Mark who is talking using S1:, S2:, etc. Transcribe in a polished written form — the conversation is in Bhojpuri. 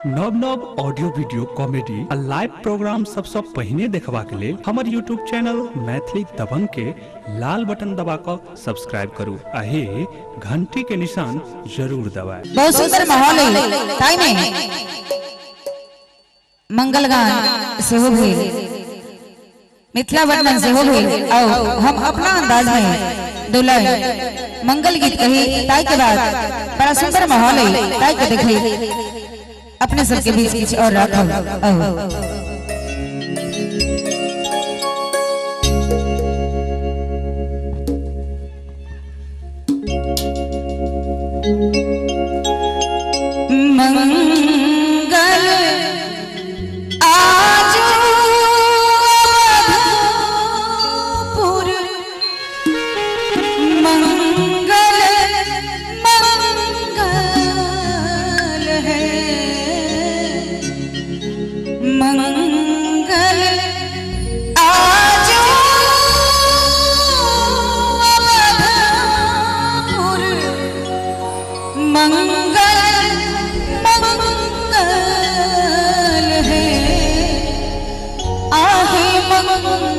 S1: नव नव ऑडियो वीडियो कॉमेडी आ लाइव प्रोग्राम सबसे पहले देखबा के लिए हमर यूट्यूब चैनल मैथिली दबंग के लाल बटन दबाकर सब्सक्राइब करू आ हे घंटी के निशान जरूर दबाएं।
S2: बहुत सुंदर माहौल है ताई में मंगल गान से हो भी मिथिला वर्णन से हो भी आओ हम अपना अंदाज में दुल्हन मंगल गीत कही ताई के बाद बड़ा सुंदर माहौल है ताई को देखी अपने सबके बीच कुछ और रखो मंगल आजू पुर मंगल मंगल है मंगल आजो अवधपुर मंगल मंगल है आहे मंगल